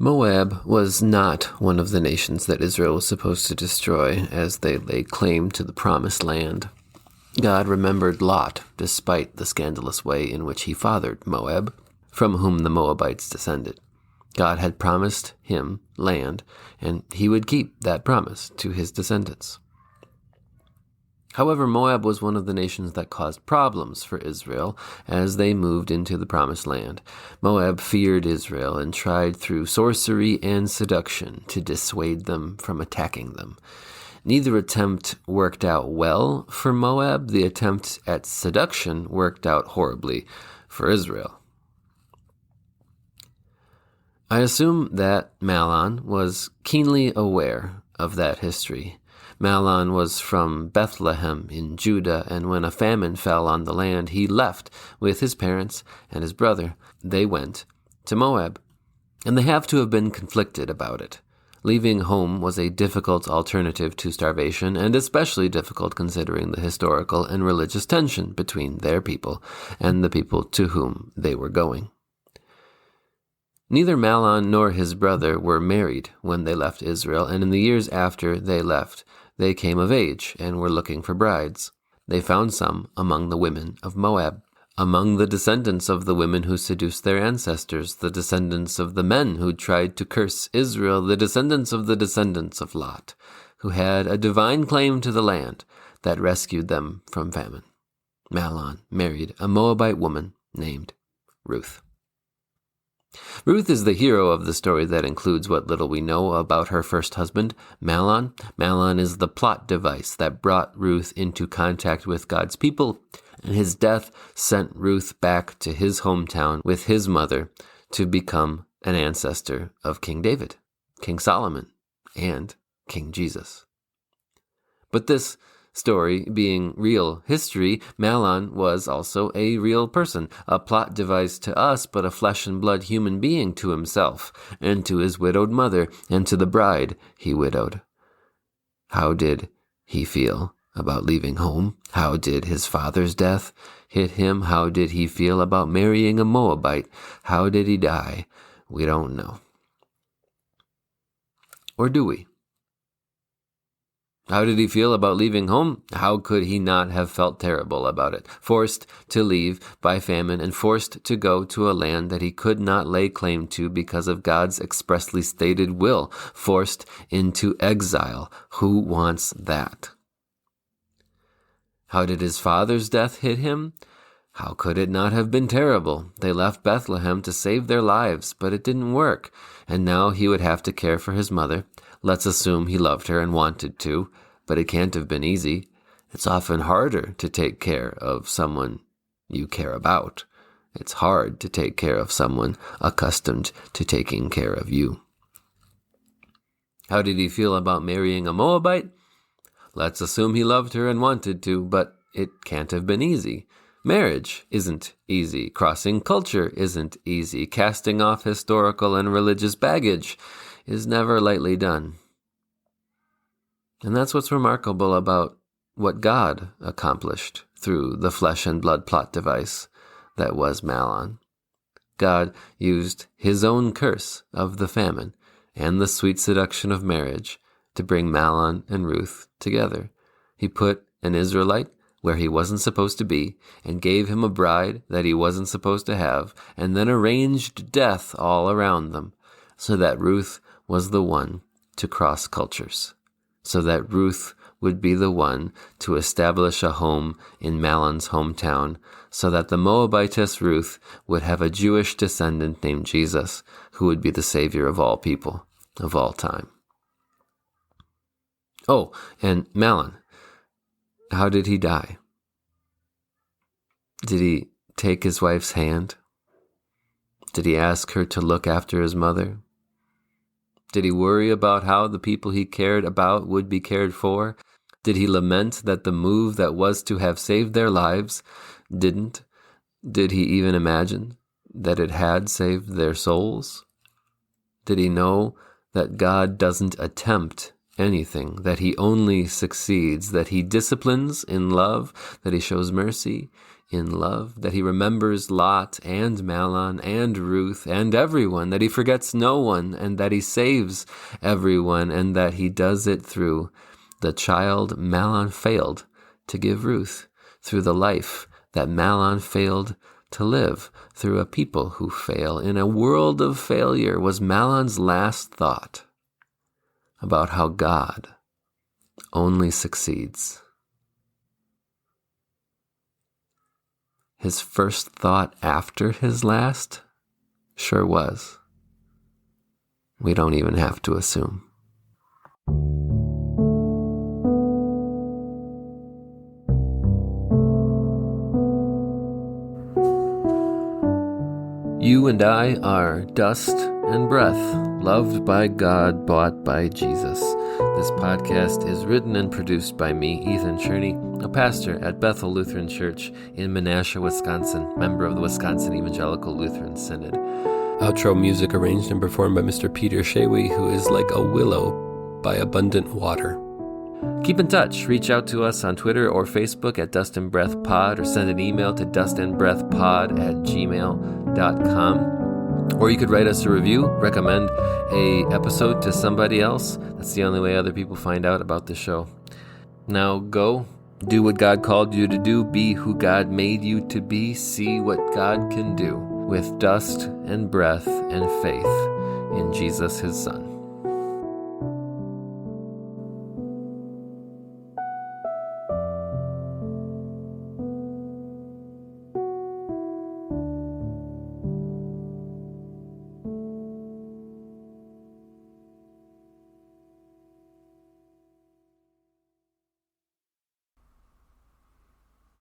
Moab was not one of the nations that Israel was supposed to destroy as they laid claim to the promised land. God remembered Lot, despite the scandalous way in which he fathered Moab, from whom the Moabites descended. God had promised him land, and he would keep that promise to his descendants. However, Moab was one of the nations that caused problems for Israel as they moved into the promised land. Moab feared Israel and tried through sorcery and seduction to dissuade them from attacking them. Neither attempt worked out well for Moab. The attempt at seduction worked out horribly for Israel. I assume that Mahlon was keenly aware of that history. Mahlon was from Bethlehem in Judah, and when a famine fell on the land, he left with his parents and his brother. They went to Moab, and they have to have been conflicted about it. Leaving home was a difficult alternative to starvation, and especially difficult considering the historical and religious tension between their people and the people to whom they were going. Neither Mahlon nor his brother were married when they left Israel, and in the years after they left, they came of age and were looking for brides. They found some among the women of Moab, among the descendants of the women who seduced their ancestors, the descendants of the men who tried to curse Israel, the descendants of Lot, who had a divine claim to the land that rescued them from famine. Mahlon married a Moabite woman named Ruth. Ruth is the hero of the story that includes what little we know about her first husband, Mahlon. Mahlon is the plot device that brought Ruth into contact with God's people, and his death sent Ruth back to his hometown with his mother to become an ancestor of King David, King Solomon, and King Jesus. But this story being real history, Mahlon was also a real person, a plot device to us, but a flesh and blood human being to himself, and to his widowed mother, and to the bride he widowed. How did he feel about leaving home? How did his father's death hit him? How did he feel about marrying a Moabite? How did he die? We don't know. Or do we? How did he feel about leaving home? How could he not have felt terrible about it? Forced to leave by famine and forced to go to a land that he could not lay claim to because of God's expressly stated will. Forced into exile. Who wants that? How did his father's death hit him? How could it not have been terrible? They left Bethlehem to save their lives, but it didn't work. And now he would have to care for his mother. Let's assume he loved her and wanted to, but it can't have been easy. It's often harder to take care of someone you care about. It's hard to take care of someone accustomed to taking care of you. How did he feel about marrying a Moabite? Let's assume he loved her and wanted to, but it can't have been easy. Marriage isn't easy. Crossing culture isn't easy. Casting off historical and religious baggage is never lightly done. And that's what's remarkable about what God accomplished through the flesh and blood plot device that was Mahlon. God used his own curse of the famine and the sweet seduction of marriage to bring Mahlon and Ruth together. He put an Israelite where he wasn't supposed to be and gave him a bride that he wasn't supposed to have, and then arranged death all around them so that Ruth was the one to cross cultures, so that Ruth would be the one to establish a home in Mahlon's hometown, so that the Moabitess Ruth would have a Jewish descendant named Jesus, who would be the Savior of all people, of all time. Oh, and Mahlon, how did he die? Did he take his wife's hand? Did he ask her to look after his mother? Did he worry about how the people he cared about would be cared for? Did he lament that the move that was to have saved their lives didn't? Did he even imagine that it had saved their souls? Did he know that God doesn't attempt anything, that he only succeeds, that he disciplines in love, that he shows mercy in love, that he remembers Lot and Mahlon and Ruth and everyone, that he forgets no one, and that he saves everyone, and that he does it through the child Mahlon failed to give Ruth, through the life that Mahlon failed to live, through a people who fail. In a world of failure was Mahlon's last thought about how God only succeeds. His first thought after his last sure was. We don't even have to assume. You and I are dust and breath, loved by God, bought by Jesus. This podcast is written and produced by me, Ethan Cherney, a pastor at Bethel Lutheran Church in Menasha, Wisconsin, member of the Wisconsin Evangelical Lutheran Synod. Outro music arranged and performed by Mr. Peter Shawy, who is like a willow by abundant water. Keep in touch. Reach out to us on Twitter or Facebook at Dust and Breath Pod, or send an email to dustandbreathpod@gmail.com. Or you could write us a review, recommend a episode to somebody else. That's the only way other people find out about the show. Now go, do what God called you to do, be who God made you to be, see what God can do with dust and breath and faith in Jesus, his Son.